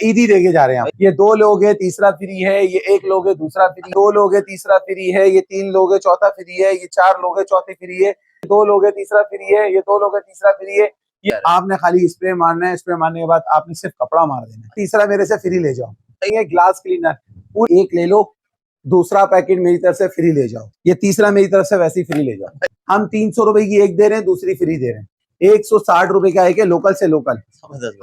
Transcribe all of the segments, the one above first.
ईद ही देके जा रहे हैं हम। ये 2 लोग है, तीसरा फ्री है, ये 1 लोग है, दूसरा फ्री, 2 लोग है, तीसरा फ्री है, ये 3 लोग है, चौथा फ्री है, ये 4 लोग है, चौथी फ्री है, 2 लोग है, तीसरा फ्री है, ये 2 लोग है, तीसरा फ्री है। ये आपने खाली स्प्रे मारना है, स्प्रे मारने के बाद आपने सिर्फ कपड़ा मार देना है। तीसरा मेरे से फ्री ले जाओ। ये ग्लास क्लीनर 1 ले लो, दूसरा पैकेट मेरी तरफ से फ्री ले जाओ। ये तीसरा मेरी तरफ से वैसे ही फ्री ले जाओ। हम 300 रुपए की एक दे रहे हैं, दूसरी फ्री दे रहे हैं। 160 रुपए का एक है, लोकल से लोकल,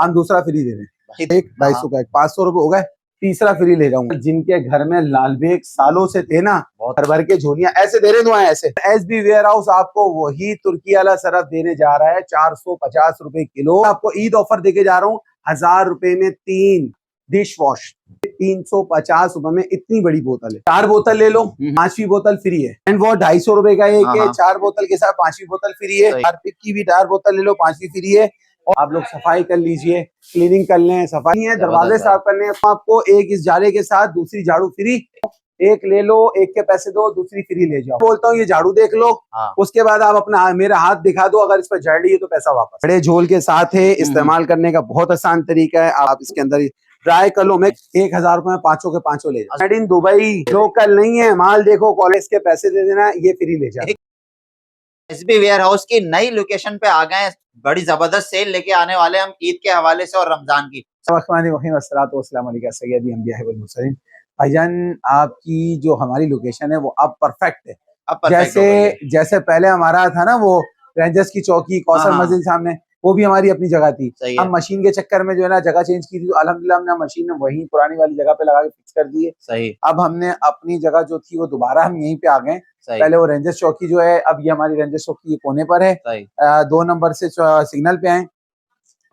हम दूसरा फ्री दे रहे हैं। एक 250 का एक, 500 रुपए हो गए, तीसरा फ्री ले जाऊंगा। जिनके घर में लाल बेग सालों से थे ना, भर भर के झोलियां ऐसे दे रहे दुआएं ऐसे। SB वेयर हाउस आपको वही तुर्की वाला सरफ देने जा रहा है 450 रुपए किलो। आपको ईद ऑफर देके जा रहा हूँ 1000 रुपए में 3 डिश वॉश, 350 रुपए में इतनी बड़ी बोतल है। 4 बोतल ले लो, 5वीं बोतल फ्री है। एंड वो 250 रुपए का एक है, 4 बोतल के साथ 5वीं बोतल फ्री है। हार्पिक की भी 4 बोतल ले लो, 5वीं फ्री है। और आप लोग सफाई कर लीजिए, क्लीनिंग कर लें, सफाई है, दरवाजे साफ करने हैं, आपको एक इस झाड़ू के साथ दूसरी झाड़ू फ्री। एक ले लो, एक के पैसे दो, दूसरी फ्री ले जाओ। बोलता हूँ ये झाड़ू देख लो, उसके बाद आप अपना मेरा हाथ दिखा दो, अगर इस पर जड़ रही है तो पैसा वापस। बड़े झोल के साथ है, इस्तेमाल करने का बहुत आसान तरीका है। आप इसके अंदर ट्राई कर लो। मैं 1000 रुपए में 5 के 5 ले जाओ। मेड इन दुबई, लोकल नहीं है माल। देखो कॉलेज के पैसे दे देना, ये फ्री ले जाओ। SB वेयर हाउस की नई लोकेशन पे आ गए, बड़ी जबरदस्त सेल लेके आने वाले हम ईद के हवाले से और रमजान की। भाईजान आपकी जो हमारी लोकेशन है वो अब परफेक्ट है। अब परफेक्ट जैसे पहले हमारा था ना वो रेंजर्स की चौकी कौसर मस्जिद सामने, वो भी हमारी अपनी जगह थी। हम मशीन के चक्कर में जो है ना जगह चेंज की थी, तो अल्हम्दुलिल्लाह हमने मशीन वही पुरानी वाली जगह पे लगा के फिक्स कर दी है। सही। अब हमने अपनी जगह जो थी वो दोबारा हम यहीं पे आ गए। पहले वो रेंजर्स चौकी जो है, अब ये हमारी रेंजर्स चौकी कोने पर है। 2 नंबर से सिग्नल पे आए,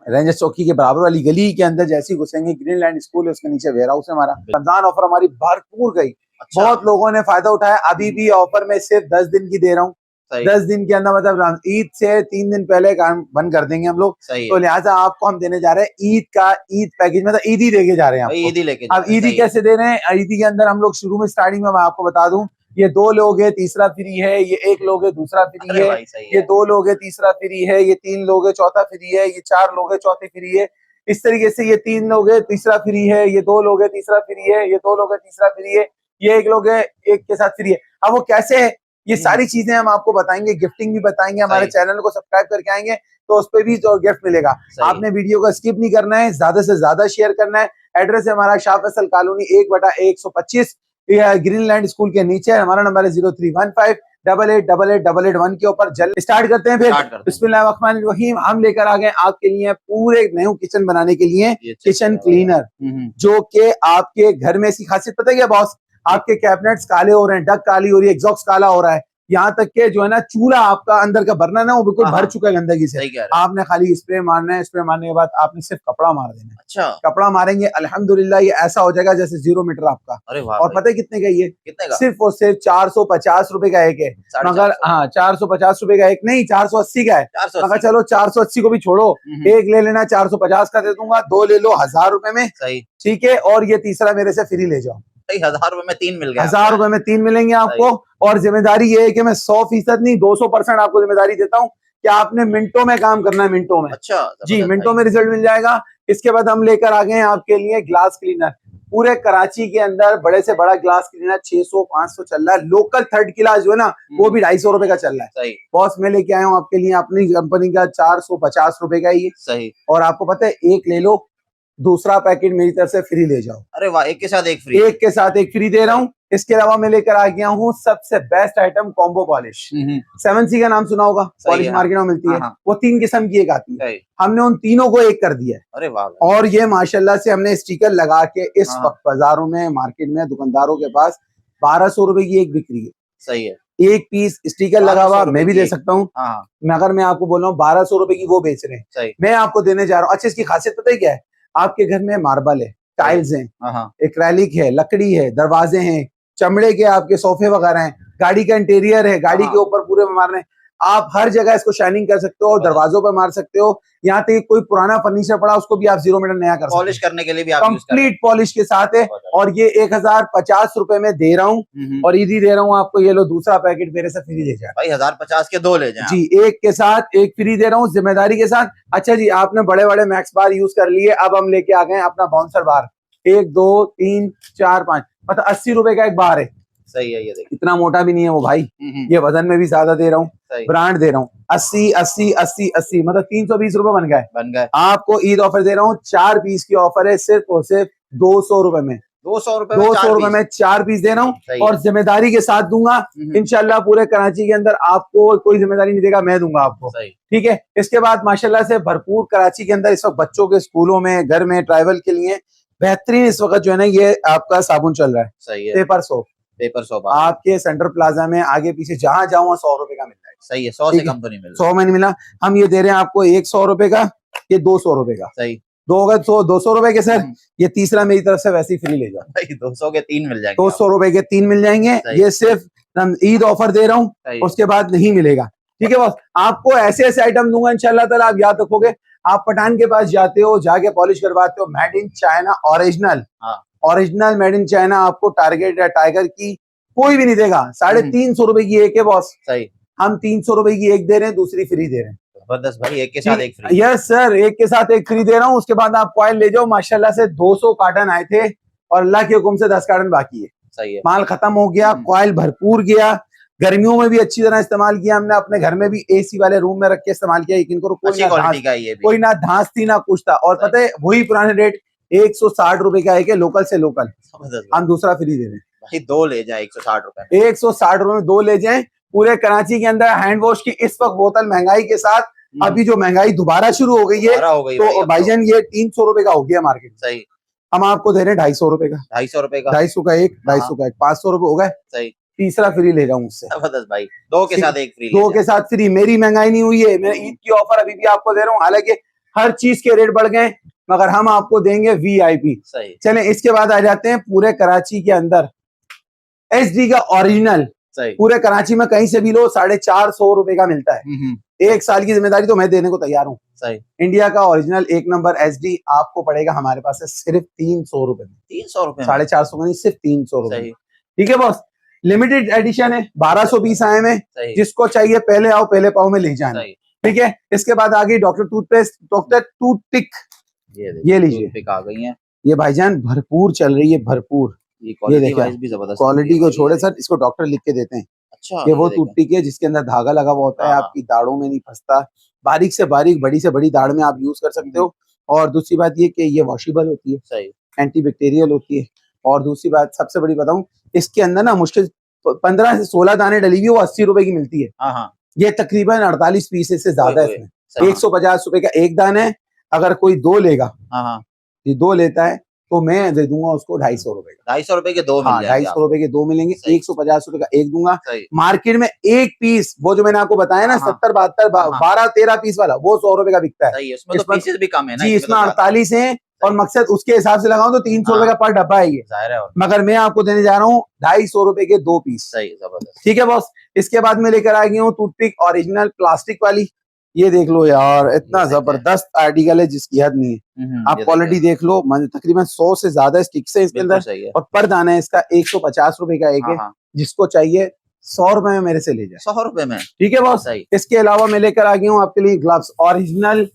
रेंजर्स चौकी के बराबर वाली गली के अंदर जैसे ही घुसेंगे ग्रीनलैंड स्कूल है, उसके नीचे वेयर हाउस है हमारा। रमजान ऑफर हमारी भरपूर गई। बहुत लोगों ने फायदा उठाया। अभी भी ऑफर में सिर्फ 10 दिन की दे रहा हूँ। 10 दिन के अंदर, मतलब ईद से 3 दिन पहले काम बंद कर देंगे हम लोग। तो लिहाजा आपको हम देने जा रहे हैं ईद का ईद पैकेज, मतलब ईद ही देके जा रहे हैं। ईद ही लेके अब ईद ही कैसे दे रहे हैं? ईद के अंदर हम लोग शुरू में स्टार्टिंग में मैं आपको बता दूं, ये 2 लोग है, तीसरा फ्री है, ये 1 लोग है, दूसरा फ्री है, ये 2 लोग है, तीसरा फ्री है, ये 3 लोग है, चौथा फ्री है, ये 4 लोग है, चौथी फ्री है। इस तरीके से ये 3 लोग है, तीसरा फ्री है, ये 2 लोग है, तीसरा फ्री है, ये 2 लोग है, तीसरा फ्री है, ये 1 लोग है, एक के साथ फ्री है। अब वो कैसे है, ये सारी चीजें हम आपको बताएंगे, गिफ्टिंग भी बताएंगे। हमारे चैनल को सब्सक्राइब करके आएंगे तो उस पर भी तो गिफ्ट मिलेगा। आपने वीडियो को स्किप नहीं करना है, ज्यादा से ज्यादा शेयर करना है। एड्रेस है हमारा Shah Faisal colony 1/125, Greenland school के नीचे। हमारा नंबर है 0315888881 के ऊपर। जल्द स्टार्ट करते हैं फिर। बिस्मिल्लाहिर्रहमानिर्रहीम। हम लेकर आ गए आपके लिए पूरे न्यू किचन बनाने के लिए किचन क्लीनर, जो कि आपके घर में ऐसी खासियत पता है क्या बॉस, आपके कैबिनेट्स काले हो रहे हैं, डक काली हो रही है, एग्जॉस्ट काला हो रहा है, यहाँ तक के जो है ना चूल्हा आपका अंदर का बर्नर है वो बिल्कुल भर चुका है गंदगी से। आपने खाली स्प्रे मारना है, स्प्रे मारने के बाद आपने सिर्फ कपड़ा मार देना है। अच्छा। कपड़ा मारेंगे अल्हम्दुलिल्लाह ये ऐसा हो जाएगा जैसे 0 मीटर आपका। अरे वाह। और पता है कितने का ये? कितने का? सिर्फ और सिर्फ 450 रुपए का एक है। मगर हाँ 450 रुपए का एक नहीं, 480 का है। मगर चलो 480 को भी छोड़ो, एक ले लेना 450 का दे दूंगा, 2 ले लो 1000 रुपए में। ठीक है। और ये तीसरा मेरे से फ्री ले जाओ। 1000 रुपए में 3 मिल गया। 1000 रुपए में 3 मिलेंगे आपको। और जिम्मेदारी ये है कि मैं 100% नहीं 200% आपको जिम्मेदारी देता हूँ कि आपने मिनटों में काम करना है, मिनटों में। अच्छा जी, मिनटों में रिजल्ट मिल जाएगा। इसके बाद हम लेकर आ गए हैं आपके लिए ग्लास क्लीनर। पूरे कराची के अंदर बड़े से बड़ा ग्लास क्लीनर 600-500 चल रहा है। लोकल 3rd क्लास जो है ना वो भी 250 रुपए का चल रहा है। बॉस मैं लेके आया हूँ आपके लिए अपनी कंपनी का 450 रुपए का ये। सही। और आपको पता है एक ले लो, दूसरा पैकेट मेरी तरफ से फ्री ले जाओ। अरे वाह, एक के साथ एक फ्री। एक के साथ एक फ्री दे रहा हूँ। इसके अलावा मैं लेकर आ गया हूँ सबसे best item combo polish. 7C का नाम सुना होगा, पॉलिश मार्केट में मिलती है। वो 3 किस्म की एक आती है, हमने उन तीनों को एक कर दिया है। अरे वाह। और ये माशाल्लाह से हमने स्टिकर लगा के इस वक्त बाजारों में, मार्केट में, दुकानदारों के पास 1200 रुपए की एक बिक्री है। सही है। एक पीस स्टिकर लगा हुआ मैं भी दे सकता हूँ, मगर मैं आपको बोल रहा हूँ 1200 रुपए की वो बेच रहे हैं, मैं आपको देने जा रहा हूँ। अच्छा, इसकी खासियत पता है क्या है? आपके घर में मार्बल है, टाइल्स हैं, एक्रेलिक है, लकड़ी है, दरवाजे हैं, चमड़े के आपके सोफे वगैरह हैं, गाड़ी का इंटीरियर है, गाड़ी के ऊपर पूरे मारने। आप हर जगह इसको शाइनिंग कर सकते हो, दरवाजों पे मार सकते हो, यहाँ तक कोई पुराना फर्नीचर पड़ा उसको भी आप 0 मीटर नया कर सकते पॉलिश करने के लिए भी आप यूज कर कंप्लीट पॉलिश के साथ है। और ये 1050 में दे रहा हूँ, हैं। और इधर दे रहा हूँ आपको, ये लो दूसरा पैकेट मेरे से फ्री ले जाए भाई 1050 के 2 ले जाएं जी, एक के साथ एक फ्री दे रहा हूँ जिम्मेदारी के साथ। अच्छा जी, आपने बड़े बड़े मैक्स बार यूज कर लिए, अब हम लेके आ गए अपना बाउंसर बार, 1 2 3 4 5, मतलब 80 रुपए का एक बार है। सही है, ये देखिए इतना मोटा भी नहीं है वो भाई, ये वजन में भी ज्यादा दे रहा हूँ, ब्रांड दे रहा हूँ। 80 80 80 80 मतलब 320 रुपए बन गए। आपको ईद ऑफर दे रहा हूँ, 4 पीस की ऑफर है, सिर्फ और सिर्फ 200 रुपए में, 200 रुपए में 4 पीस दे रहा हूँ, और जिम्मेदारी के साथ दूंगा इंशाल्लाह। पूरे कराची के अंदर आपको कोई जिम्मेदारी नहीं देगा, मैं दूंगा आपको, ठीक है। इसके बाद माशाल्लाह से भरपूर कराची के अंदर इस वक्त बच्चों के स्कूलों में, घर में, ट्रैवल के लिए बेहतरीन इस वक्त जो है ना ये आपका साबुन चल रहा है, सही है, पेपर सोप आपके सेंट्रल प्लाजा में आगे पीछे जहां जाऊँ 100 रुपए का मिल जाएगा। सही है, 100 से कम तो नहीं मिला, 100 में नहीं मिला। हम ये दे रहे हैं आपको 100 रुपए का, ये 200 रुपए का। सही, 200 रुपए के सर, ये तीसरा मेरी तरफ से वैसे ही फ्री ले जाओ भाई 200 के 3 मिल जाएंगे, 200 रुपए के 3 मिल जाएंगे। ये सिर्फ ईद ऑफर दे रहा हूँ, उसके बाद नहीं मिलेगा, ठीक है बॉस। आपको ऐसे ऐसे आइटम दूंगा इंशाल्लाह ताला, आप याद रखोगे। आप पठान के पास जाते हो, जाके पॉलिश करवाते हो, made in China original made in China, आपको टारगेट या टाइगर की कोई भी नहीं देगा। 350 रुपए की एक है बॉस, सही, हम 300 रुपए की एक दे रहे हैं, दूसरी फ्री दे रहे हैं। जबरदस्त भाई, एक के साथ एक फ्री। यस सर, एक के साथ एक फ्री दे रहा हूँ। उसके बाद आप कॉइल ले जाओ। माशाल्लाह से 200 कार्टन आए थे, और अल्लाह के हुक्म से 10 कार्टन बाकी है। सही है, माल खत्म हो गया, कॉइल भरपूर गया। गर्मियों में भी अच्छी तरह इस्तेमाल किया हमने, अपने घर में भी एसी वाले रूम में रख के इस्तेमाल किया। यकीन करो कोई ना धांस थी ना कुछ था। और पता है वही पुराने रेट 160 रुपए का है, लोकल से लोकल, हम दूसरा फ्री दे रहे हैं भाई। 2 ले जाए 160 रुपए, 160 रुपए में 2 ले जाए। पूरे कराची के अंदर हैंड वॉश की इस वक्त बोतल महंगाई के साथ, अभी जो महंगाई दोबारा शुरू हो गई है, तो भाईजान ये 300 रुपए का हो गया मार्केट। सही, हम आपको दे रहे हैं 250 रुपए का, 250 रुपए का, 250 का एक, 250 का एक, 500 रुपए हो गए। सही, तीसरा फ्री ले जाऊं उससे, जबरदस्त भाई, 2 के साथ एक फ्री, 2 के साथ फ्री। मेरी महंगाई नहीं हुई है, मैं ईद की ऑफर अभी भी आपको दे रहा हूँ। हालांकि हर चीज के रेट बढ़ गए, मगर हम आपको देंगे VIP। चलें, इसके बाद आ जाते हैं पूरे कराची के अंदर SD का ओरिजिनल, पूरे कराची में कहीं से भी लो 450 रुपए का मिलता है। एक साल की जिम्मेदारी तो मैं देने को तैयार हूँ। इंडिया का ओरिजिनल 1 नंबर SD आपको पड़ेगा हमारे पास है सिर्फ 300 रुपए में, 300 रुपए, 450 का नहीं, सिर्फ 300 रुपए, ठीक है बॉस। लिमिटेड एडिशन है, 1200 पीस आए में, जिसको चाहिए पहले आओ पहले पाओ में ले जाना, ठीक है। इसके बाद आ गई डॉक्टर टूथपेस्ट, डॉक्टर टूथपिक, ये लीजिए, आ गई है ये भाईजान, भरपूर चल रही है, भरपूर। ये देखिए क्वालिटी को छोड़े सर, इसको डॉक्टर लिख के देते हैं। अच्छा, ये वो टूथपिक है जिसके अंदर धागा लगा हुआ होता है, आपकी दाढ़ों में नहीं फंसता, बारीक से बारीक, बड़ी से बड़ी दाढ़ में आप यूज कर सकते हो। और दूसरी बात ये कि ये वॉशेबल होती है, एंटीबैक्टीरियल होती है। और दूसरी बात सबसे बड़ी बताऊं, इसके अंदर ना मुश्किल 15 से 16 दाने डली हुई है, वो 80 रुपए की मिलती है। ये तकरीबन 48 पीस से ज्यादा है इसमें। 150 रुपए का एक दाना है। अगर कोई 2 लेगा, ये 2 लेता है तो मैं दे दूंगा उसको 250 रुपए का, 250 रुपए के 2 मिल जाएंगे, 250 रुपए के 2 मिलेंगे। 150 रुपए का एक दूंगा। मार्केट में एक पीस, वो जो मैंने आपको बताया ना 70 72 12 13 पीस वाला, वो 100 रुपए का बिकता है। इसमें तो पीसेस भी कम है ना जी, इसमें 48 है। और मकसद उसके हिसाब से लगाऊं तो 300 रुपए का पर डब्बा है ये, मगर मैं आपको देने जा रहा हूँ 250 रुपए के 2 पीस, ठीक है बॉस। इसके बाद मैं लेकर आ गई हूँ टूथपिक ओरिजिनल प्लास्टिक वाली। ये देख लो यार, इतना जबरदस्त आर्टिकल है जिसकी हद नहीं है। आप क्वालिटी देख लो, तकरीबन 100 से ज्यादा स्टिक्स है इसके अंदर, और पर दाना है इसका 150 रुपए का एक है। जिसको चाहिए 100 रुपए में मेरे से ले जाए, 100 रुपए में, ठीक है बॉस। इसके अलावा मैं लेकर आ गई हूँ आपके लिए ग्लव्स ओरिजिनल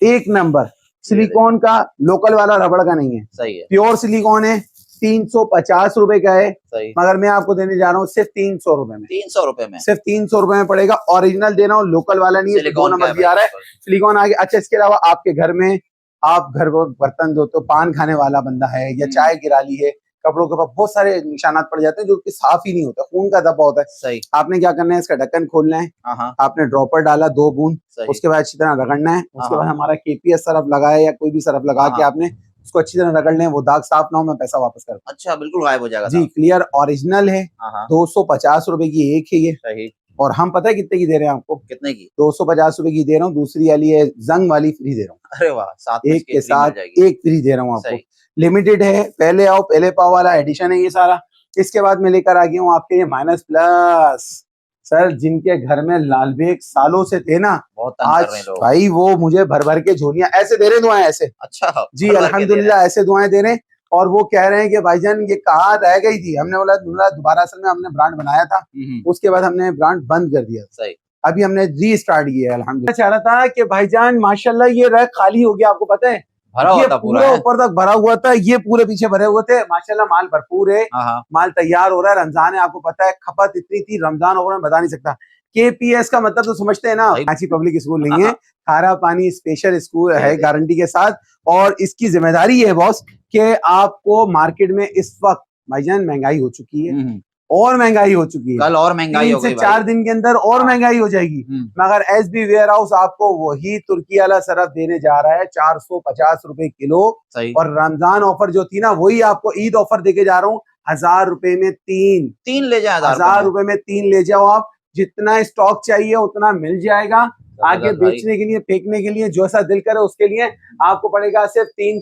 1 नंबर, सिलिकॉन का, लोकल वाला, रबड़ का नहीं है, प्योर सिलिकॉन है। 350 रुपए का है, मगर मैं आपको देने जा रहा हूँ सिर्फ 300 रुपए में, 300 रुपए में, सिर्फ 300 रुपए में पड़ेगा। ओरिजिनल दे रहा हूँ, लोकल वाला नहीं है, 2 नंबर भी आ रहा है, सिलिकॉन आ गया। अच्छा, इसके अलावा आपके घर में, आप घर पर बर्तन धोते हो, पान खाने वाला बंदा है या चाय गिरा ली है, कपड़ों के ऊपर बहुत सारे निशानात पड़ जाते हैं जो कि साफ ही नहीं होता, खून का धब्बा होता है। आपने क्या करना है, इसका ढक्कन खोलना है, आपने ड्रॉपर डाला 2 बूंद, उसके बाद अच्छी तरह रगड़ना है। उसके बाद हमारा KPS सरफ लगाया या कोई भी सरफ लगा के आपने उसको अच्छी तरह रगड़ लें, वो दाग साफ ना हो, मैं पैसा वापस कर। अच्छा, बिल्कुल गायब हो जाएगा जी, क्लियर ओरिजिनल है। 250 रुपए की एक है ये, और हम पता है कितने की दे रहे हैं आपको? कितने की? 250 रुपए की दे रहा हूँ। दूसरी वाली है जंग वाली, फ्री दे रहा हूँ। अरे वाह, साथ एक के साथ एक फ्री दे रहा हूँ आपको। लिमिटेड है, पहले आओ पहले पाओ वाला एडिशन है ये सारा। इसके बाद मैं लेकर आ गया हूँ आपके लिए माइनस प्लस सर जिनके घर में लाल बेग सालों से थे ना, बहुत तंग कर आज रहे हैं लोग। भाई वो मुझे भर भर के झोलियां ऐसे दे रहे, दुआएं ऐसे। अच्छा, जी भर भर के दे रहे हैं। अल्हम्दुलिल्लाह ऐसे दुआएं दे रहे हैं। और वो कह रहे हैं कि भाईजान ये कहाँ रह गई थी, हमने बोला दोबारा असल में हमने ब्रांड बनाया था, उसके बाद हमने ब्रांड बंद कर दिया। सही। अभी हमने रीस्टार्ट किया है अल्हम्दुलिल्लाह। चाह रहा था कि भाईजान माशाल्लाह ये रैक खाली हो गया, आपको पता है भरा हुआ ये था पूरा पूरा है। ऊपर तक भरा हुआ था, ये पूरे पीछे भरे हुए थे। माशाल्लाह माल भरपूर है, हाँ। माल तैयार हो रहा है। रमजान है, आपको पता है खपत इतनी थी रमजान ओवर में बता नहीं सकता। KPS का मतलब तो समझते हैं ना, भाई। कराची पब्लिक स्कूल नहीं है, हाँ। खारा पानी स्पेशल स्कूल ये है देखिए। गारंटी के साथ। और इसकी जिम्मेदारी है बॉस कि आपको मार्केट में इस वक्त भाईजान महंगाई हो चुकी है, और महंगाई हो चुकी है। कल और महंगाई 3 हो से गई 4 भाई। दिन के अंदर और हाँ। महंगाई हो जाएगी। मगर SB वेयर हाउस आपको वही तुर्की वाला सरफ देने जा रहा है 450 रुपए किलो। सही। और रमजान ऑफर जो थी ना, वही आपको ईद ऑफर देके जा रहा हूँ, 1000 रुपए में 3 ले जाए 1000 रुपए में 3 ले जाओ आप। जितना स्टॉक चाहिए उतना मिल जाएगा। आगे बेचने के लिए, फेंकने के लिए, जो सा दिल करे उसके लिए आपको पड़ेगा सिर्फ 3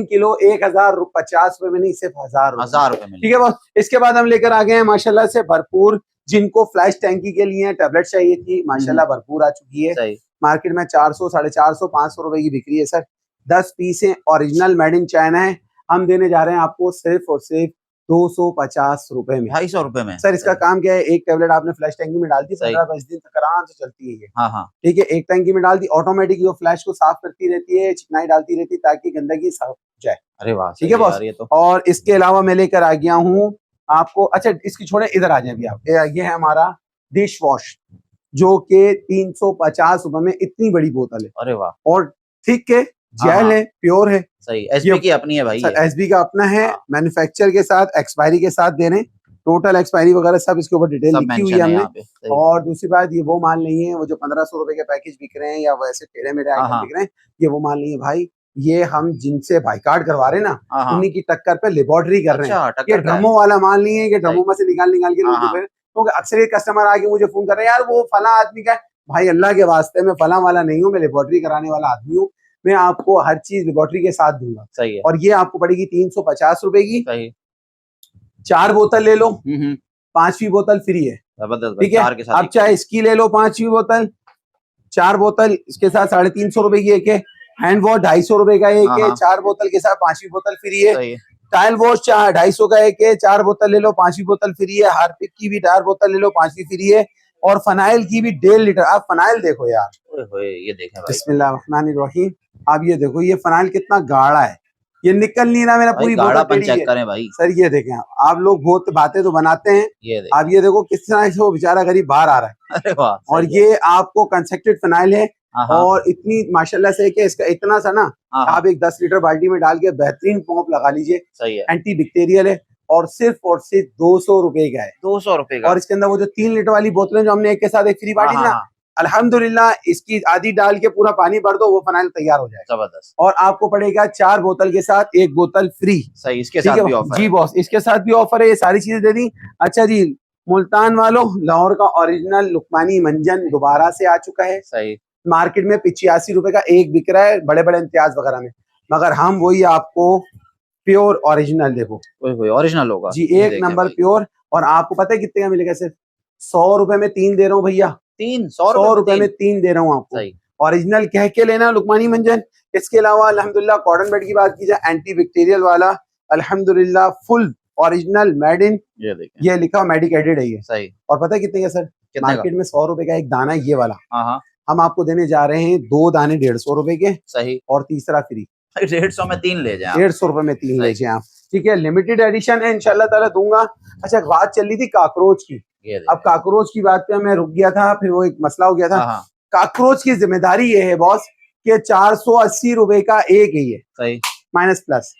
किलो 1050 रुपए में, नहीं सिर्फ 1000 रुपए में। ठीक है बॉस। इसके बाद हम लेकर आ गए हैं माशाल्लाह से भरपूर, जिनको फ्लैश टैंकी के लिए टैबलेट चाहिए थी, माशाल्लाह भरपूर आ चुकी है। सही। मार्केट में 400, 450, 500 रुपए की बिक्री है सर। 10 पीस है, ओरिजिनल मेड इन चाइना है। हम देने जा रहे हैं आपको सिर्फ और सिर्फ 250 रुपए में, 250 रुपए में। सर इसका काम क्या है, एक टैबलेट आपने फ्लैश टैंकी में डाल दी, 15-20 दिन तक आराम से चलती है ये। हाँ। ठीक है, एक टैंकी में डाल दी, ऑटोमेटिक वो फ्लैश को साफ करती रहती है, चिकनाई डालती रहती है ताकि गंदगी साफ हो जाए। अरे वाह। ठीक है बॉस। और इसके अलावा मैं लेकर आ गया हूँ आपको, अच्छा इसकी छोड़े, इधर आ जाए अभी आप। ये है हमारा डिश वॉश, जो कि 350 रुपए में इतनी बड़ी बोतल है। अरे वाह। और ठीक है, जेल है, प्योर है। सही। SB की अपनी है भाई। SB का अपना है, मैन्युफैक्चर के साथ, एक्सपायरी के साथ दे रहे हैं। टोटल एक्सपायरी वगैरह सब इसके ऊपर डिटेल लिखी हुई है हमने। और दूसरी बात, ये वो माल नहीं है वो जो 1500 रुपए के पैकेज बिक रहे हैं या वैसे टेढ़े मेढ़े आइटम बिक रहे हैं, ये वो माल नहीं है भाई। ये हम जिनसे बाइकाट करवा रहे हैं ना, उन्हीं की टक्कर पे लेबोरेटरी कर रहे हैं। ये ड्रमों वाला माल नहीं है कि ड्रमों में से निकाल के, क्योंकि अक्सर ये कस्टमर आके मुझे फोन कर रहे हैं, यार वो फला आदमी का। भाई अल्लाह के वास्ते मैं फला वाला नहीं हूँ, मैं लेबोरेटरी कराने वाला आदमी हूँ। मैं आपको हर चीज लेबोरेटरी के साथ दूंगा। सही है। और ये आपको पड़ेगी 350 रुपए की। सही। 4 बोतल ले लो, 5वीं बोतल फ्री है। ठीक है, अब चाहे इसकी ले लो 5वीं बोतल, 4 बोतल इसके साथ 350 रुपए की एक है। हैंड वॉश 250 रुपए का एक है, 4 बोतल के साथ 5वीं बोतल फ्री है। टाइल वॉश 250 का एक है, 4 बोतल ले लो 5वीं बोतल फ्री है। हार्पिक की भी 4 बोतल ले लो 5वीं फ्री है। और फनाइल की भी 1.5 लीटर। आप फनाइल देखो यार, ये देखें भाई। बिस्मिल्लाहिर्रहमानिर्रहीम। आप ये देखो, ये फनाइल कितना गाढ़ा है, ये निकल नहीं रहा मेरा, पूरी बोतल चेक करें भाई। सर ये देखें, आप लोग बहुत बातें तो बनाते हैं, आप ये देखो किस तरह से वो बेचारा गरीब बाहर आ रहा है। अरे वाह। और ये आपको कंसेक्टेड फिनाइल है, और इतनी माशाल्लाह से कि इसका इतना सा ना, आप एक 10 लीटर बाल्टी में डाल के बेहतरीन पंप लगा लीजिए। सही है। एंटी बैक्टीरियल है, और सिर्फ 200 रुपए का है। 200 रुपए का। और इसके अंदर वो जो 3 लीटर वाली बोतलें जो हमने एक के साथ एक फ्री बांटी ना, अल्हम्दुलिल्लाह इसकी आधी डाल के पूरा पानी भर दो, वो फनाइल तैयार हो जाएगा। जबरदस्त। और आपको पड़ेगा 4 बोतल के साथ 1 बोतल फ्री। सही। इसके साथ भी ऑफर जी बॉस, इसके साथ भी ऑफर है, ये सारी चीजें दे दी। अच्छा जी, मुल्तान वालों, लाहौर का ओरिजिनल लुकमानी मंजन दोबारा से आ चुका है। सही। मार्केट में 85 रुपए का एक बिक रहा है, बड़े बड़े इम्तियाज वगैरह में, मगर हम वही आपको प्योर ओरिजिनल, देखो ओरिजिनल होगा जी, 1 नंबर प्योर। और आपको पता है कितने का मिलेगा? सिर्फ 100 रुपए में 3 दे रहा हूँ भैया। 100 रुपए में 3 दे रहा हूँ आपको। ओरिजिनल कह के लेना लुकमानी मंजन। इसके अलावा अल्हम्दुलिल्लाह कॉटन बेड की बात की जाए, एंटी बैक्टीरियल वाला, अल्हम्दुलिल्लाह फुल ओरिजिनल मेड इन, ये लिखा मेडिकेटेड है ये। सही। और पता है कितने का सर? मार्केट में 100 रुपए का एक दाना है ये वाला, हम आपको देने जा रहे हैं 2 दाने 150 रुपए के। सही। और तीसरा फ्री। 150 में 3 ले जाए, 150 रुपए में 3 ले जाए आप। ठीक है, लिमिटेड एडिशन है, इंशाल्लाह ताला दूंगा। अच्छा, बात चल रही थी काकरोच की। अब काकरोच की बात पे मैं रुक गया था, फिर वो एक मसला हो गया था। काकरोच की जिम्मेदारी ये है बॉस कि 480 रुपए का एक ही है। सही। माइनस प्लस,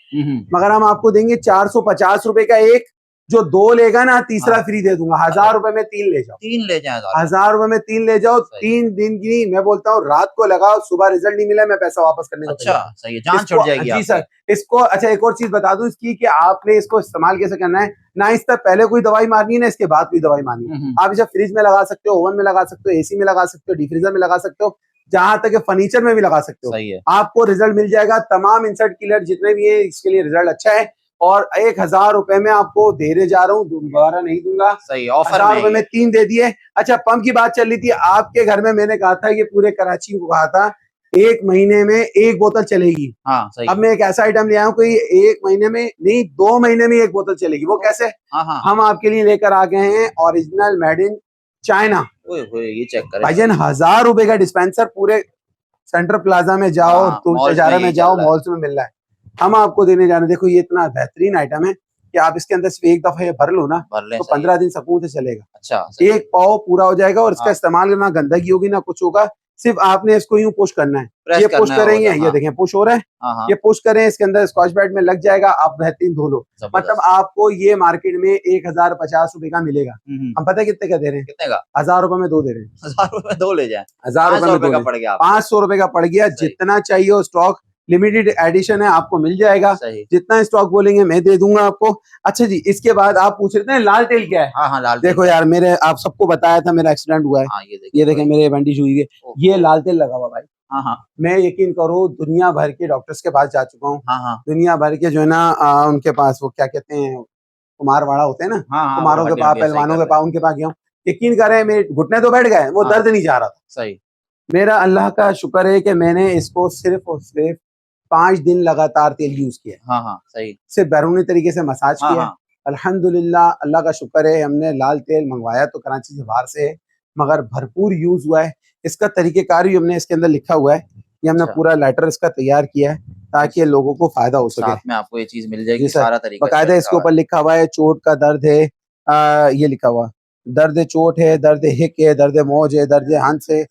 मगर हम आपको देंगे 450 रुपए का एक। जो 2 लेगा ना, तीसरा फ्री दे दूंगा। 1000 रुपए में 3 ले जाओ। 3 ले जाए, 1000 रुपए में 3 ले जाओ। 3 दिन की, मैं बोलता हूँ रात को लगाओ, सुबह रिजल्ट नहीं मिला मैं पैसा वापस करने को। अच्छा, सही है, जान छुट जाएगी। जी सर, इसको अच्छा एक और चीज बता दूं इसकी, कि आपने इसको इस्तेमाल कैसे करना है। ना इससे पहले कोई दवाई मारनी है, ना इसके बाद कोई दवाई मारनी है। आप इसे फ्रिज में लगा सकते हो, ओवन में लगा सकते हो, AC में लगा सकते हो, डिफ्रीजर में लगा सकते हो, जहां तक फर्नीचर में भी लगा सकते हो। सही है। आपको रिजल्ट मिल जाएगा। तमाम इंसर्ट किलर जितने भी है, इसके लिए रिजल्ट अच्छा है। और 1000 रुपए में आपको देने जा रहा हूँ, दोबारा नहीं दूंगा। सही ऑफर 1000 में रुपए में 3 दे दिए। अच्छा, पंप की बात चल रही थी आपके घर में, मैंने कहा था, ये पूरे कराची को कहा था 1 महीने में 1 बोतल चलेगी। हाँ सही। अब मैं एक ऐसा आइटम ले आया हूँ कोई 1 महीने में नहीं, 2 महीने में 1 बोतल चलेगी। वो कैसे? हाँ हाँ हम आपके लिए लेकर आ गए हैं ओरिजिनल मेड इन चाइना। ओए ये चेक करें भाईजान 1000 रुपए का डिस्पेंसर पूरे सेंट्रल प्लाजा में जाओ, हाँ, टूल मॉल्स तजारा में में यही जाओ, चल रहा है। मॉल्स में मिल रहा है। हम आपको देने जा रहे हैं। देखो ये इतना बेहतरीन आइटम है कि आप इसके अंदर सिर्फ एक दफा ये भर लो ना भर लें तो सही है। 15 दिन सुकून से चलेगा। अच्छा सही है। एक पाव पूरा हो जाएगा और इसका हाँ। इस्तेमाल करना, गंदगी होगी ना कुछ होगा, सिर्फ आपने इसको यूं पुश करना है। प्रेस ये पुश करना है करेंगे, हो जा, ये हाँ। देखें पुश हो रहा है, हाँ हाँ ये पुश करें, इसके अंदर स्कॉच ब्राइट में लग जाएगा, आप बेहतरीन धो लो। मतलब जबरदस्त। आपको ये मार्केट में 1050 रुपए का मिलेगा। हम पता है कितने का दे रहे हैं? कितने का? 1000 रुपए में 2 दे रहे हैं। 1000 रुपए में 2 ले जाए। 1000 रुपए 500 में रुपए 2 का ले, पड़ गया आपको। 500 रुपए का पड़ गया। सही। जितना चाहिए हो स्टॉक, लिमिटेड एडिशन है, आपको मिल जाएगा। सही। जितना स्टॉक बोलेंगे मैं दे दूंगा आपको। अच्छा जी, इसके बाद आप पूछ रहे थे लाल तेल क्या है? हाँ हाँ लाल देखो तेल। यार, मेरे आप सबको बताया था मेरा एक्सीडेंट हुआ है। हाँ ये ये देखिए देखें मेरे बैंडेज हुई है, ये लाल तेल लगा हुआ भाई। हाँ हाँ मैं यकीन करो दुनिया भर के डॉक्टर्स के पास जा चुका हूँ, हाँ हाँ दुनिया भर के जो है ना उनके पास वो क्या कहते हैं, कुमारवाड़ा होते हैं ना, हाँ हाँ कुमारों के पास, पहलवानों के पास, उनके पास गया हूँ। यकीन करें मेरे घुटने तो बैठ गए, वो हाँ। दर्द नहीं जा रहा था। सही। मेरा अल्लाह का शुक्र है कि मैंने इसको सिर्फ और सिर्फ 5 दिन लगातार तेल यूज किया, हाँ हाँ सही। सिर्फ बैरूनी तरीके से मसाज हाँ किया। हाँ अल्हम्दुलिल्लाह, अल्लाह का शुक्र है, हमने लाल तेल मंगवाया तो कराची से बाहर से है, मगर भरपूर यूज हुआ है। इसका तरीकेकार भी हमने इसके अंदर लिखा हुआ है, ये हमने अच्छा। पूरा लेटर इसका तैयार किया है ताकि लोगों को फायदा हो सके। साथ में आपको ये चीज मिल जाएगी, जी सर, सारा तरीका बकायदा इसके ऊपर लिखा हुआ है, चोट का दर्द है, ये लिखा हुआ, दर्द चोट है, दर्द हिक है, दर्द मौज है, दर्द हंस है,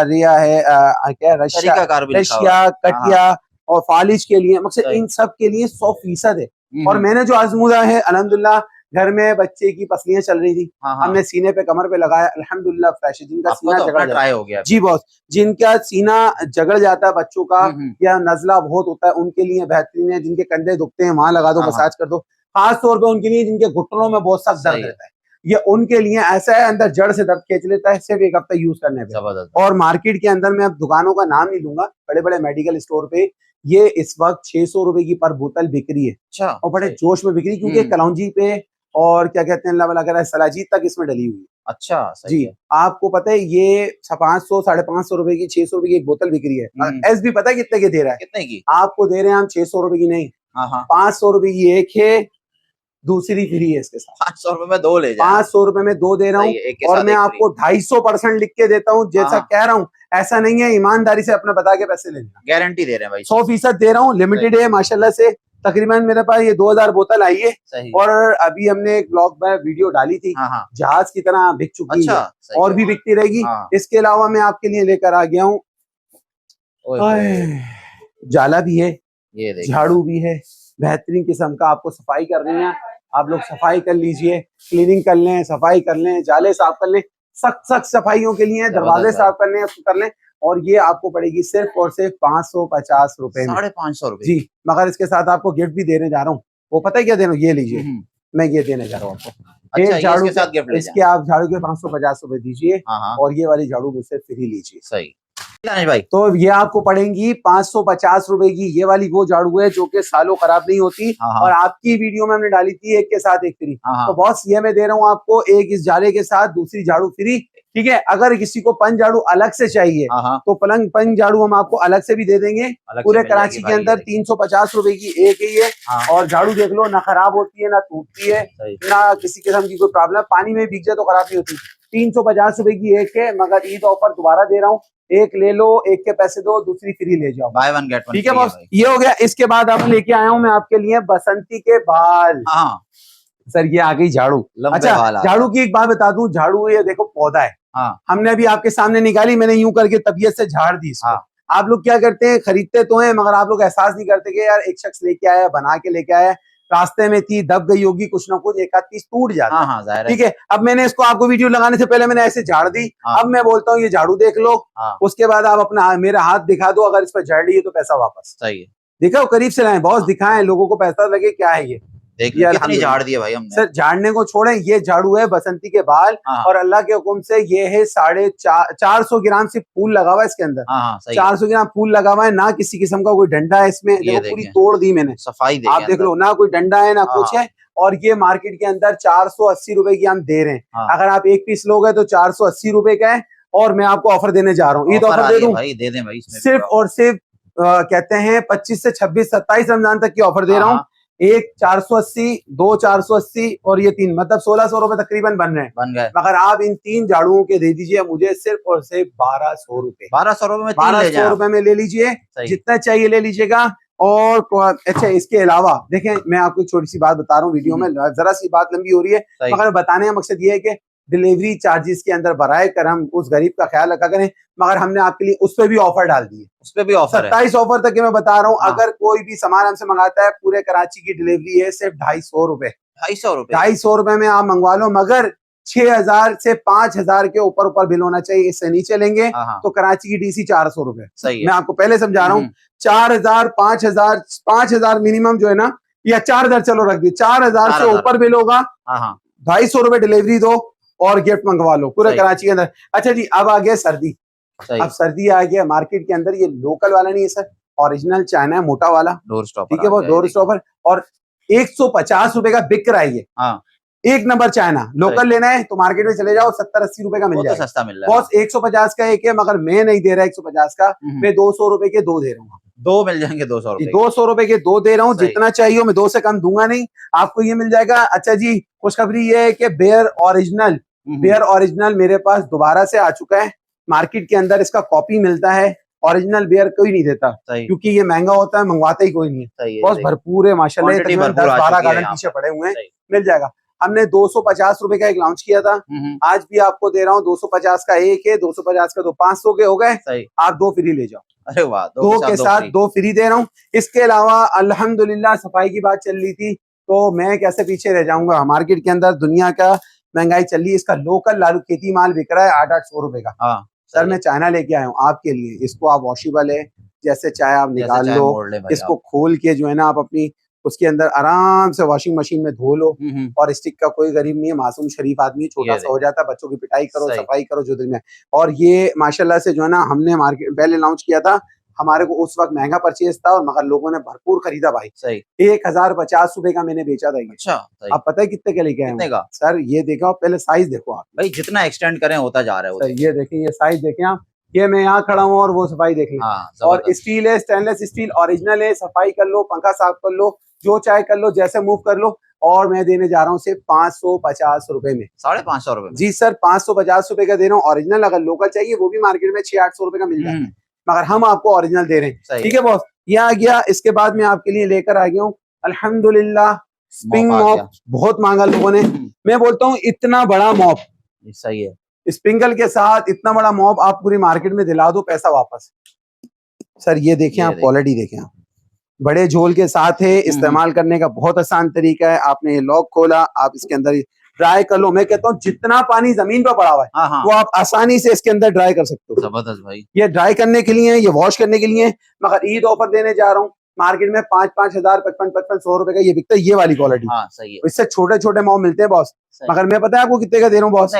रिया है, क्या रशिया, तरीकाकार भी लिखा हुआ है। हाँ, कटिया और फालिज के लिए, मकसद सही। इन सब के लिए 100% है। और मैंने जो आजमूदा है अल्हम्दुलिल्लाह, घर में बच्चे की पसलियां चल रही थी, हाँ हाँ हमने सीने पे कमर पे लगाया, अल्हम्दुलिल्लाह फ्रेश है। जिनका आपको सीना तो जगड़ अपना जाता ट्राई है, हो गया। जी बॉस, जिनका सीना जगड़ जाता है बच्चों का या नजला बहुत होता है, उनके लिए बेहतरीन है। जिनके कंधे दुखते हैं वहां लगा दो, हाँ, मसाज कर दो। खास तौर पे उनके लिए जिनके घुटनों में बहुत सख्त दर्द सही है। रहता है, ये उनके लिए ऐसा है, अंदर जड़ से दर्द खींच लेता है सिर्फ 1 हफ्ता यूज करने पे। जबरदस्त। और मार्केट के अंदर, मैं अब दुकानों का नाम नहीं लूंगा, बड़े बड़े मेडिकल स्टोर पे ये इस वक्त 600 रुपए की पर बोतल बिक रही है, अच्छा और बड़े सही। जोश में बिक रही है, क्योंकि कलौंजी पे और क्या कहते हैं अल्लाह वाला कह सलाजीत तक इसमें डली हुई है। अच्छा सही जी है। आपको पता है ये 500 550 रुपए की, 600 रुपए की एक बोतल बिक रही है। एस भी पता है कितने की दे रहा है? कितने की? आपको दे रहे हैं हम 600 रुपए की नहीं, हाँ हाँ 500 रुपए की एक है, दूसरी फ्री है इसके साथ। 500 रुपए में 2 ले जाए। 500 रुपए में 2 दे रहा हूँ, सही है, एक के और साथ मैं एक आपको 250% लिख के देता हूँ, जैसा हाँ। कह रहा हूँ ऐसा नहीं है, ईमानदारी से अपना बता के पैसे लेना, गारंटी दे रहे हैं भाई। 100% दे रहा हूँ, लिमिटेड है माशाल्लाह से। तकरीबन मेरे पास ये 2000 बोतल आई है, सही। और अभी हमने एक ब्लॉग में वीडियो डाली थी, हाँ हाँ जहाज की तरह बिक चुकी अच्छा है, सही और है। भी बिकती रहेगी। हाँ। इसके अलावा मैं आपके लिए लेकर आ गया हूँ, ओए होए, जाला भी है, ये देखिए झाड़ू भी है, बेहतरीन किस्म का। आपको सफाई करनी है, आप लोग सफाई कर लीजिए, क्लीनिंग कर लें, सफाई कर लें, जाले साफ कर लें, सख्त सख्त सफाइयों के लिए, दरवाजे साफ कर लें, उसको कर लें। और ये आपको पड़ेगी सिर्फ और सिर्फ 550 रुपए में, 550 रुपए। जी। मगर इसके साथ आपको गिफ्ट भी देने जा रहा हूँ, वो पता है क्या देना, ये लीजिए, मैं ये देने जा रहा हूँ आपको। अच्छा, एक झाड़ू इसके साथ गिफ्ट ले इसके आप झाड़ू के 550 रुपए दीजिए, हाँ हाँ और ये वाली झाड़ू मुझसे फ्री लीजिए। सही भाई। तो ये आपको पड़ेंगी 550 रुपए की। ये वाली वो झाड़ू है जो कि सालों खराब नहीं होती, हाँ और आपकी वीडियो में हमने डाली थी एक के साथ एक फ्री। हाँ तो बॉस ये मैं दे रहा हूँ आपको, एक इस झाड़े के साथ दूसरी झाड़ू फ्री, ठीक है। अगर किसी को पंच झाड़ू अलग से चाहिए हाँ तो पंच झाड़ू हम आपको अलग से भी दे देंगे। पूरे कराची के अंदर 350 रुपए की एक ही है, और झाड़ू देख लो, ना खराब होती है, ना टूटती है, ना किसी किस्म की कोई प्रॉब्लम, पानी में भीग जाए तो खराब नहीं होती। 350 रुपए की एक है, मगर ईद ऑफर दोबारा दे रहा हूँ, एक ले लो, एक के पैसे दो, दूसरी फ्री ले जाओ, बाय वन गेट वन। ठीक है बॉस। ये हो गया। इसके बाद आप लेके आया हूँ मैं आपके लिए बसंती के बाल। हाँ सर ये आ गई झाड़ू। अच्छा, झाड़ू की एक बात बता दूं, झाड़ू ये देखो पौधा है, हमने अभी आपके सामने निकाली, मैंने यूं करके तबीयत से झाड़ दी इसको। आप लोग क्या करते हैं, खरीदते तो हैं, मगर आप लोग एहसास नहीं करते कि यार एक शख्स लेके आया, बना के लेके आया, रास्ते में थी, दब गई होगी, कुछ ना कुछ एक आध पीस टूट जाता है, ठीक है। अब मैंने इसको आपको वीडियो लगाने से पहले मैंने ऐसे झाड़ दी। अब मैं बोलता हूँ ये झाड़ू देख लो, उसके बाद आप अपना मेरा हाथ दिखा दो, अगर इस पर झाड़ ली तो पैसा वापस। सही है, दिखाओ, करीब से लाएं बॉस, दिखाएं लोगों को, पैसा लगे क्या है ये। देखिए ये कितनी अल्हम्दुलिल्लाह। झाड़ दी है भाई हमने। सर झाड़ने को छोड़े, ये झाड़ू है बसंती के बाल, हाँ और अल्लाह के हुक्म से ये है 450 ग्राम से फूल लगा हुआ है इसके अंदर। हाँ हाँ सही है। 400 ग्राम फूल लगा हुआ है, ना किसी किस्म का कोई डंडा है इसमें, ये देखो पूरी देखें तोड़ दी मैंने, सफाई आप देखें देख लो अंदर। ना, कोई डंडा है ना हाँ, कुछ है। और ये मार्केट के अंदर 480 रुपए की हम दे रहे हैं। हाँ। अगर आप एक पीस लोगे तो 480 रुपए का है, और मैं आपको ऑफर देने जा रहा हूँ, ईद ऑफर ऑफर आ दे रही है दूं भाई, दे दें भाई इसमें भी सिर्फ ऑफर। और सिर्फ कहते हैं 25 से 26 27 रमजान तक की ऑफर दे हाँ, रहा हूँ। हाँ। एक 480, दो 480 और ये तीन, मतलब 1600 रुपए तकरीबन बन रहे हैं। बन गए। मगर आप इन 3 झाड़ुओं के दे दीजिए मुझे सिर्फ और सिर्फ 1200 रुपए। 1200 रुपए में 3 ले 1200 जाएं आप। रुपए में ले लीजिए, सही। जितना चाहिए ले लीजिएगा। और अच्छा, इसके अलावा देखें, मैं आपको एक छोटी सी बात बता रहा हूँ वीडियो में, जरा सी बात लंबी हो रही है, सही। मगर बताने का मकसद ये है कि डिलीवरी चार्जेस के अंदर बराए कर हम उस गरीब का ख्याल रखा करें। मगर हमने आपके लिए उस पर भी ऑफर डाल दी है, उस पे भी ऑफर है। 27 ऑफर तक के मैं बता रहा हूँ। हाँ। अगर कोई भी सामान हमसे मंगाता है, पूरे कराची की डिलीवरी है सिर्फ 250 रुपए। 250 रुपए। 250 रुपए में आप मंगवा लो, मगर 6000 से 5000 के ऊपर ऊपर बिल होना चाहिए। इससे नीचे लेंगे हाँ, हाँ। तो कराची की डीसी 400 रुपए। सही है। मैं आपको पहले समझा रहा हूँ, 4000 5000 मिनिमम जो है ना, या 4000 चलो रख दी, 4000 से 4000 ऊपर बिल होगा, हाँ हाँ 250 रुपए डिलीवरी दो और गिफ्ट मंगवा लो पूरे सही। कराची के अंदर। अच्छा जी, अब आ गया सर्दी। सही। अब सर्दी आ गया मार्केट के अंदर, ये लोकल वाला नहीं है सर, ओरिजिनल चाइना है, मोटा वाला, डोर स्टॉपर ठीक है, आ वो गया, डोर ये स्टॉपर, और 150 रुपए का बिक रहा है ये। हाँ। एक नंबर चाइना। लोकल लेना है तो मार्केट में चले जाओ, 70-80 रुपए का मिल वो तो जाएगा। सस्ता मिल रहा है। बॉस 150 का एक है, मगर मैं नहीं दे रहा 150 का, मैं 200 रुपए के 2 दे रहा हूँ। 2 मिल जाएंगे 200 रुपए। 200 रुपए के 2 दे रहा हूँ, सही। जितना चाहिए मैं 2 से कम दूंगा नहीं, आपको ये मिल जाएगा। अच्छा जी, खुशखबरी ये है कि बेयर ओरिजिनल मेरे पास दोबारा से आ चुका है मार्केट के अंदर। इसका कॉपी मिलता है, ओरिजिनल बेयर कोई नहीं देता, क्योंकि ये महंगा होता है, मंगवाता ही कोई नहीं है। बहुत भरपूर है माशाल्लाह, क्वांटिटी तकरीबन भरपूर आ 10-12 चुकी है गार्डन यहाँ पीछे पर। पड़े हुए हैं, सही। मिल जाएगा। हमने 250 रुपए का एक लॉन्च किया था, आज भी आपको दे रहा हूँ 250 का एक है, 250 का 2 500 के हो गए, आप 2 फ्री ले जाओ। अरे वाह, 2 के साथ 2 फ्री दे रहा हूँ। इसके अलावा अल्हम्दुलिल्लाह सफाई की बात चल रही थी, तो मैं कैसे पीछे रह जाऊंगा। मार्केट के अंदर दुनिया का महंगाई चल रही है, इसका लोकल लालू खेती माल बिक रहा है 800-800 रुपए का। हाँ, सर मैं चाइना लेके आया हूँ आपके लिए, इसको आप वॉशेबल है, जैसे चाहे आप निकाल लो, इसको खोल के जो है ना आप अपनी उसके अंदर आराम से वॉशिंग मशीन में धो लो। और स्टिक का कोई गरीब नहीं है, मासूम शरीफ आदमी, छोटा सा हो जाता है, बच्चों की पिटाई करो, सफाई करो जो दिन में। और ये माशाल्लाह से जो है ना, हमने मार्केट पहले लॉन्च किया था, हमारे को उस वक्त महंगा परचेज था, और मगर लोगों ने भरपूर खरीदा भाई। सही। 1050 रुपए का मैंने बेचा था ये। अच्छा, आप पता है कितने का लेके आए कितने का? सर ये देखो, पहले साइज देखो आप भाई, जितना एक्सटेंड करें होता जा रहा है। सर ये देखिए, ये साइज देखें आप, ये मैं यहाँ खड़ा हूँ और वो सफाई देखें। और स्टील है, स्टेनलेस स्टील ओरिजिनल है, सफाई कर लो, पंखा साफ कर लो, जो चाहे कर लो, जैसे मूव कर लो। और मैं देने जा रहा हूँ सिर्फ 550 रुपए में। 550 रुपए में? जी सर, 550 रुपए का दे रहा हूँ ओरिजिनल। अगर लोकल चाहिए वो भी मार्केट में 600-800 रुपए का मिल जाता है, मगर हम आपको ओरिजिनल दे रहे हैं। ठीक है बॉस, ये आ गया। इसके बाद मैं आपके लिए लेकर आ गया हूँ अल्हम्दुलिल्लाह स्प्रिंग मॉप, बहुत मांगा लोगों ने। मैं बोलता हूँ इतना बड़ा मॉप, सही है, स्प्रिंकल के साथ इतना बड़ा मॉप आप पूरी मार्केट में दिला दो, पैसा वापस। सर ये देखें आप, क्वालिटी देखें आप, बड़े झोल के साथ है, इस्तेमाल करने का बहुत आसान तरीका है। आपने ये लॉक खोला, आप इसके अंदर ड्राई कर लो। मैं कहता हूँ जितना पानी जमीन पर पड़ा हुआ है वो आप आसानी से इसके अंदर ड्राई कर सकते हो। जबरदस्त भाई, ये ड्राई करने के लिए, ये वॉश करने के लिए। मगर ईद ऑफर देने जा रहा हूँ, मार्केट में 5-5 हजार 55-55 रुपए का ये बिकता है, ये वाली क्वालिटी। सही है। इससे छोटे छोटे मॉप मिलते हैं बॉस, मगर मैं पता है आपको कितने का दे रहा हूँ बॉस,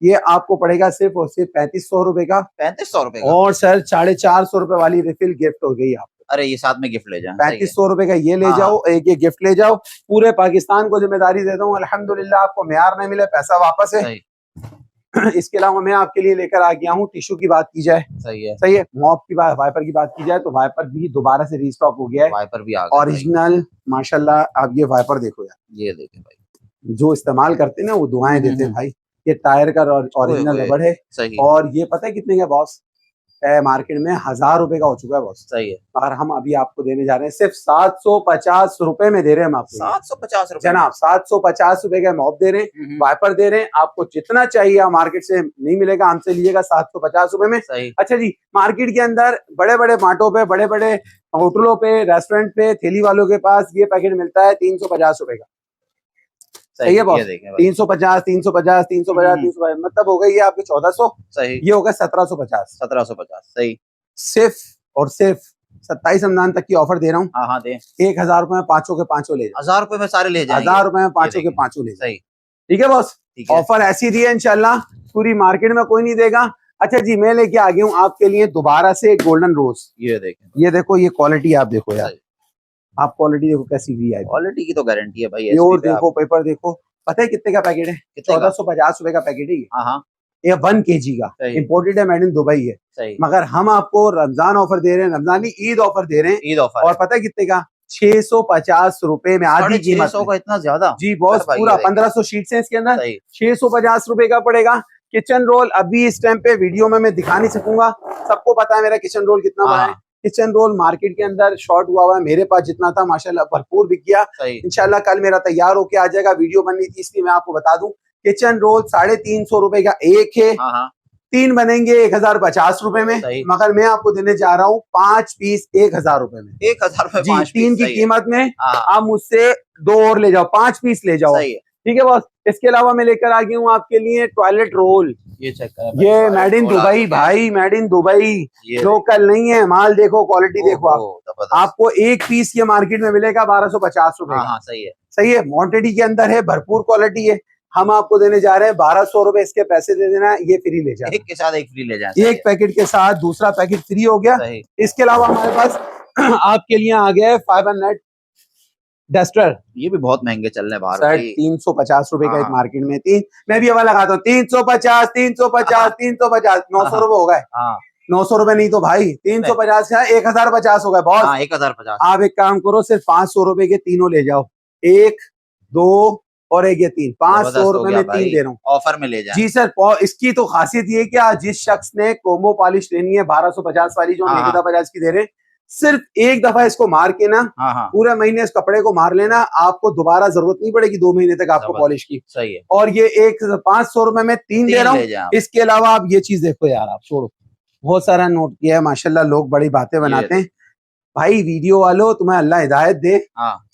ये आपको पड़ेगा सिर्फ और सिर्फ 3500 रुपए का। 3500 रुपए का? और सर 450 रुपए वाली रिफिल गिफ्ट हो गई आपको। अरे ये साथ में गिफ्ट ले जाए, 3500 रुपए का ये ले जाओ, एक ये गिफ्ट ले जाओ। पूरे पाकिस्तान को जिम्मेदारी देता हूँ, अल्हम्दुलिल्लाह आपको मेयार नहीं मिले, पैसा वापस है। इसके अलावा मैं आपके लिए लेकर आ गया हूँ, टिश्यू की बात की जाए, सही है, मॉप की बात, वाइपर की बात की जाए तो वाइपर भी दोबारा से रीस्टॉक हो गया है, वाइपर भी आ गया ओरिजिनल माशाल्लाह। आप ये वाइपर देखो यार, ये देखें भाई, जो इस्तेमाल करते हैं ना वो दुआएं देते हैं भाई। ये टायर का ओरिजिनल रबड़ है, और ये पता है कितने का बॉस, मार्केट में 1000 रुपए का हो चुका है बॉस। सही है, और हम अभी आपको देने जा रहे हैं सिर्फ 750 रुपए में दे रहे हैं हम आपको। 750 रुपए जनाब, 750 रुपए का मॉप दे रहे हैं, वाइपर दे रहे हैं। आपको जितना चाहिए आप मार्केट से नहीं मिलेगा, हमसे लीजिएगा 750 रुपए में। अच्छा जी, मार्केट के अंदर बड़े बड़े मार्टों पे, बड़े बड़े होटलों पे, रेस्टोरेंट पे, थैली वालों के पास ये पैकेट मिलता है 350 रुपए का। सही है बॉस, 350, 350, 350, मतलब हो गई ये आपके 1400। सही, ये होगा 1750। 1750 सही। सिर्फ और सिर्फ 27 रमजान तक की ऑफर दे रहा हूँ। हाँ हाँ दे। 1000 रुपए में पांचों के पांचों ले जाओ। 1000 रुपए में सारे ले जाएंगे। 1000 रुपए में पांचों ये के देखिए। पांचों ले जाओ। सही। ठीक है बॉस, ठीक है। ऑफर ऐसी दी है इंशाल्लाह, पूरी मार्केट में कोई नहीं देगा। अच्छा जी, मैं लेके आ गया हूँ आपके लिए दोबारा से गोल्डन रोज। ये देखें, ये देखो, ये क्वालिटी आप देखो यार, सही। आप क्वालिटी देखो कैसी वी आई। क्वालिटी की तो गारंटी है भाई। प्योर SB पे आप देखो, पेपर देखो। पता है कितने का पैकेट है? कितने का? 1450 रुपए का पैकेट है ये। हाँ हाँ ये 1 kg का सही। इंपोर्टेड है, मेड इन दुबई है। सही। मगर हम आपको रमजान ऑफर दे रहे हैं, रमजानी ईद ऑफर दे रहे हैं। ईद ऑफर और पता है कितने का? 650 रुपए में, आधी कीमत 650 में। का इतना ज्यादा? जी बॉस, भाई पूरा ये देखिए। 1500 शीट्स हैं इसके अंदर। सही। 650 रुपए का पड़ेगा। किचन रोल अभी इस टाइम पे वीडियो में मैं दिखा नहीं सकूंगा, सबको पता है मेरा किचन रोल कितना बड़ा है। हाँ किचन रोल मार्केट के अंदर शॉर्ट हुआ है, मेरे पास जितना था माशाल्लाह भरपूर बिक गया। सही। इंशाल्लाह कल मेरा तैयार होके आ जाएगा, वीडियो बननी थी इसलिए मैं आपको बता दूं। किचन रोल 350 रुपए का एक है। हाँ हाँ 3 बनेंगे 1050 रुपए में, सही। मगर मैं आपको देने जा रहा हूँ 5 पीस 1000 रुपए में। 1000 रुपए जी, 5 3 पीस। की कीमत में हाँ आप मुझसे 2 और ले जाओ, 5 पीस ले जाओ। सही है। ठीक है बॉस। इसके अलावा मैं लेकर आ गया हूँ आपके लिए टॉयलेट रोल। ये चेक करें, ये मेड इन दुबई भाई, मेड इन दुबई, लोकल नहीं है माल। देखो क्वालिटी देखो आप। आपको एक पीस ये मार्केट में मिलेगा 1250 रुपए का। हाँ सही है। सही है, क्वांटिटी के अंदर है, भरपूर क्वालिटी है। हम आपको देने जा रहे हैं 1200 रुपए, इसके पैसे दे देना, ये फ्री ले जाना। एक के साथ एक फ्री ले जाए। एक पैकेट के साथ दूसरा पैकेट फ्री हो गया। सही। इसके अलावा हमारे पास आपके लिए आ गया है 500 डस्टर। ये भी बहुत महंगे चल रहे हैं बाहर। 350 रुपए का एक हाँ। मार्केट में। मैं भी हवा लगाता हूँ 350 350 350 900 रुपए हो गए। 900 रुपए नहीं तो भाई 350 का 1050 हो गए बॉस। 1050। आप एक काम करो, सिर्फ 500 रुपए के तीनों ले जाओ। 1 2 और एक ये 3, 500 रुपए में 3 दे रहा हूँ ऑफर में ले जाए। जी सर। इसकी तो खासियत ये है कि आज जिस शख्स ने कोम्बो पॉलिश लेनी है 1250 वाली जो हम 1050 की दे रहे हैं, सिर्फ एक दफा इसको मार के ना पूरे महीने इस कपड़े को मार लेना, आपको दोबारा जरूरत नहीं पड़ेगी 2 महीने तक आपको पॉलिश की। सही है। और ये 500 रुपए में 3 दे रहा हूँ। इसके अलावा आप ये चीज देखो यार, आप छोड़ो, बहुत सारा नोट किया है माशाल्लाह, लोग बड़ी बातें बनाते हैं भाई। वीडियो वालों, तुम्हें अल्लाह हिदायत दे,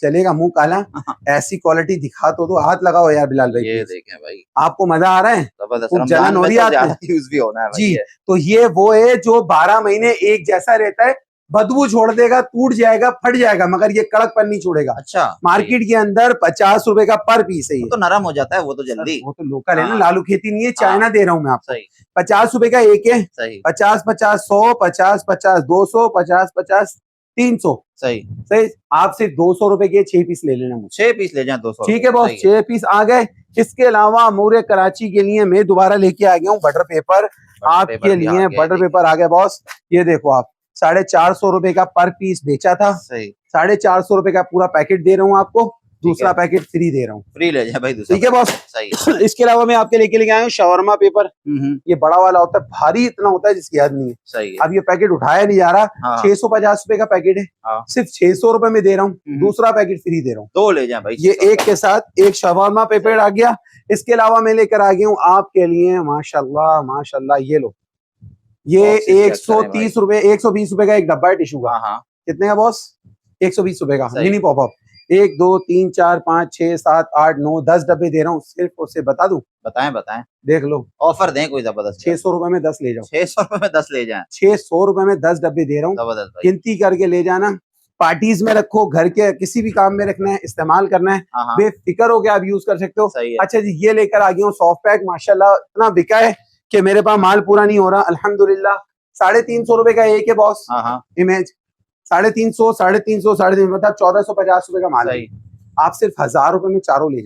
चलेगा मुंह काला। ऐसी क्वालिटी दिखा तो हाथ लगाओ यार बिलाल भाई। ये देखें भाई, आपको मजा आ रहा है? जलन हो रही है, यूज भी होना है जी। तो ये वो है जो 12 महीने एक जैसा रहता है, बदबू छोड़ देगा, टूट जाएगा, फट जाएगा, मगर ये कड़कपन नहीं छोड़ेगा। अच्छा। मार्केट के अंदर 50 रुपए का पर पीस है। वो तो नरम हो जाता है वो तो जल्दी। वो तो लोकल है ना, लालू खेती नहीं है, चाइना दे रहा हूँ मैं आपको। 50 रुपए का एक है। 50 50 100 50 50 200 50 50 300। सही। आप सिर्फ 200 रुपए के 6 पीस ले लेना मुझे। 6 पीस ले जाए 200। ठीक है बॉस, 6 पीस आ गए। इसके अलावा मूरे कराची के लिए मैं दोबारा लेके आ गया हूँ बटर पेपर आपके लिए। बटर पेपर आ गया बॉस। ये देखो आप, 450 रुपए का पर पीस बेचा था, 450 रुपए का पूरा पैकेट दे रहा हूँ आपको, दूसरा पैकेट फ्री दे रहा हूँ। फ्री ले जाए भाई दूसरा। ठीक है बॉस। सही। इसके अलावा मैं आपके लेके आया हूँ शवरमा पेपर। ये बड़ा वाला होता है, भारी इतना होता है जिसकी हद नहीं है। सही। अब ये पैकेट उठाया नहीं जा रहा। 650 रुपए का पैकेट है, सिर्फ 600 रुपए में दे रहा हूँ, दूसरा पैकेट फ्री दे रहा हूँ। 2 ले जाए भाई। ये एक के साथ एक शवरमा पेपर आ गया। इसके अलावा मैं लेकर आ गया हूँ आपके लिए माशाल्लाह माशाल्लाह, ये लो, ये 130 रुपए 120 रुपए का एक डब्बा है टिश्यू का। कितने का बॉस? 120 रुपए का मिनी पॉपअप। 1 2 3 4 5 6 7 8 9 10 डब्बे दे रहा हूँ। सिर्फ उससे बता दूं? बताएं। देख लो, ऑफर दें कोई जबरदस्त। 600 रुपए में 10 ले जाओ। 600 रुपए में 10 ले जाए। 600 रुपए में 10 डब्बे दे रहा हूँ, जबरदस्त। गिनती करके ले जाना, पार्टीज में रखो, घर के किसी भी काम में रखना है, इस्तेमाल करना है, बेफिक्र हो के आप यूज कर सकते हो। अच्छा जी, ये लेकर आ गया हूँ सॉफ्ट पैक। माशाल्लाह इतना बिका है कि मेरे पास माल पूरा नहीं हो रहा, अल्हम्दुलिल्लाह। 350 रुपए का एक है बॉस। इमेज 350 350 मतलब 1450 रुपए का माल है। आप सिर्फ 1000 रुपए में चारों ले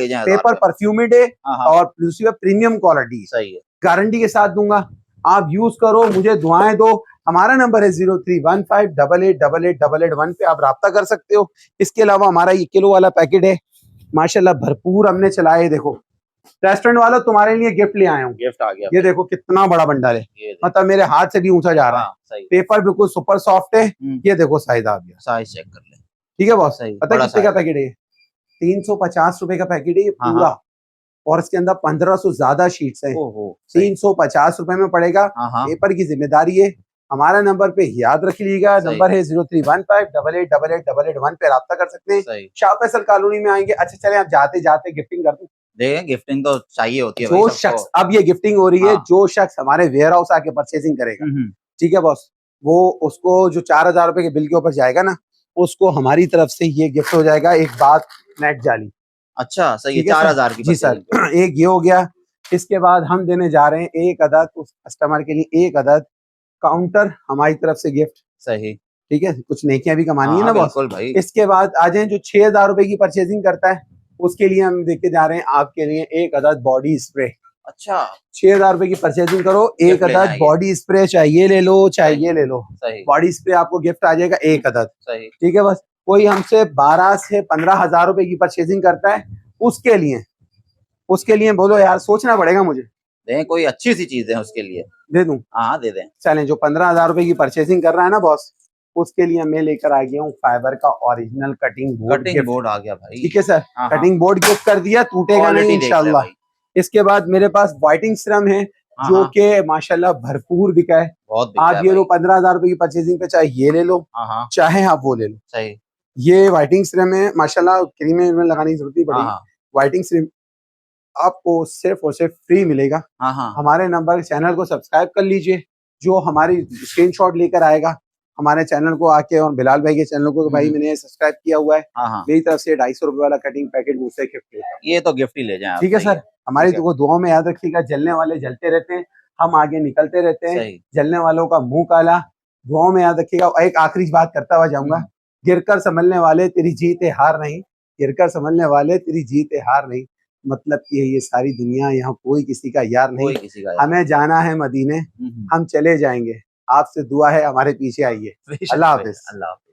जाना। पेपर परफ्यूमिड है और प्रीमियम क्वालिटी। सही है, गारंटी के साथ दूंगा। आप यूज करो, मुझे दुआएं दो। हमारा नंबर है 0315888881 पे आप राब्ता कर सकते हो। इसके अलावा हमारा ये किलो वाला पैकेट है, माशाल्लाह भरपूर हमने चलाए। देखो रेस्टोरेंट वालों, तुम्हारे लिए गिफ्ट ले आया हूँ। गिफ्ट आ गया। ये देखो कितना बड़ा बंडल है, मतलब मेरे हाथ से भी ऊंचा जा रहा है। पेपर बिल्कुल सुपर सॉफ्ट है। ये देखो साइज आ गया, साइज चेक कर ले। ठीक है बॉस। पता है कितने का पैकेट है? 350 रुपए का पैकेट है ये पूरा, और इसके अंदर 1500 से ज्यादा शीट्स हैं। 350 रुपए में पड़ेगा। पेपर की जिम्मेदारी है। हमारा नंबर पे याद रख लीजिएगा, नंबर है 0315888881 पे राब्ता कर सकते हैं। शाह फैसल कॉलोनी में आएंगे। अच्छा चले, आप जाते जाते गिफ्टिंग कर दूं? देखें, गिफ्टिंग तो चाहिए होती है जो शख्स, अब ये गिफ्टिंग हो रही है, जो शख्स हमारे वेयर हाउस आके परचेजिंग करेगा, ठीक है बॉस, वो उसको जो 4,000 रुपए के बिल के ऊपर जाएगा ना, उसको हमारी तरफ से ये गिफ्ट हो जाएगा, एक बात नेट जाली। अच्छा सही है, ठीक है सर? 4,000 की जी सर, purchasing पे। एक ये हो गया। इसके बाद हम देने जा रहे हैं एक अदद उस कस्टमर के लिए, एक अदद काउंटर हमारी तरफ से गिफ्ट। सही। ठीक है, कुछ नेकियां भी कमानी है हाँ ना बॉस। बिल्कुल भाई। इसके बाद आ जाए जो 6,000 रुपए की परचेजिंग करता है, उसके लिए हम देके जा रहे हैं आपके लिए एक अदद बॉडी स्प्रे। अच्छा 6,000 रुपए की परचेजिंग करो, एक गिफ्ट लेना अदद है ये। बॉडी स्प्रे, चाहे ये ले लो चाहे सही। ये ले लो, सही बॉडी स्प्रे आपको गिफ्ट आ जाएगा एक अदद। सही। ठीक है बस। कोई हमसे 12 से 15,000 रुपए की परचेजिंग करता है, उसके लिए बोलो यार, सोचना पड़ेगा मुझे, दें कोई अच्छी सी चीज है उसके लिए। दे दूं? हाँ दे दें। चलें, जो 15,000 रुपए की परचेजिंग कर रहा है ना बॉस, उसके लिए मैं लेकर आ गया हूँ फाइबर का original cutting board cutting gift. Board आ गया भाई। ठीक है सर, हाँ, कटिंग बोर्ड गिफ्ट कर दिया, टूटेगा नहीं क्वालिटी देख ले इंशाल्लाह। भाई। इसके बाद मेरे पास व्हाइटिंग सीरम है, हाँ, जो हाँ, कि माशाल्लाह भरपूर बिका है। बहुत बिका आप है ये लो भाई। 15,000 रुपए की परचेजिंग पे, चाहे ये ले लो हाँ हाँ चाहे आप वो ले लो। सही। ये व्हाइटिंग सीरम है माशाल्लाह, क्रीम में लगाने की जरूरत नहीं हाँ पड़ेगी। हाँ व्हाइटिंग सीरम आपको सिर्फ और सिर्फ फ्री मिलेगा। हाँ हाँ हमारे नंबर चैनल को सब्सक्राइब कर लीजिए, जो हमारी स्क्रीनशॉट लेकर आएगा हमारे चैनल को आके, और बिलाल भाई के चैनल को, भाई मैंने सब्सक्राइब किया हुआ है, हाँ हाँ मेरी तरफ से 250 रुपए वाला कटिंग पैकेट मुझसे गिफ्ट लेगा। ये तो गिफ्ट ही ले जाएं आप। ठीक है सही सर, हमारी ठीक है। को दुआ में याद रखिएगा, जलने वाले जलते रहते हैं, हम आगे निकलते रहते हैं, सही। जलने वालों का मुंह काला। दुआ में याद रखिएगा। और एक आखिरी बात करता हुआ जाऊंगा, गिरकर संभलने वाले तेरी जीत है हार नहीं, गिरकर संभलने वाले तेरी जीत है हार नहीं। मतलब कि ये सारी दुनिया, यहाँ कोई किसी का यार नहीं। कोई किसी का हमें जाना है मदीने, हम चले जाएंगे, आपसे दुआ है हमारे पीछे आइए। बेशक अल्लाह भाई, हाफिज। अल्लाह हाफिज।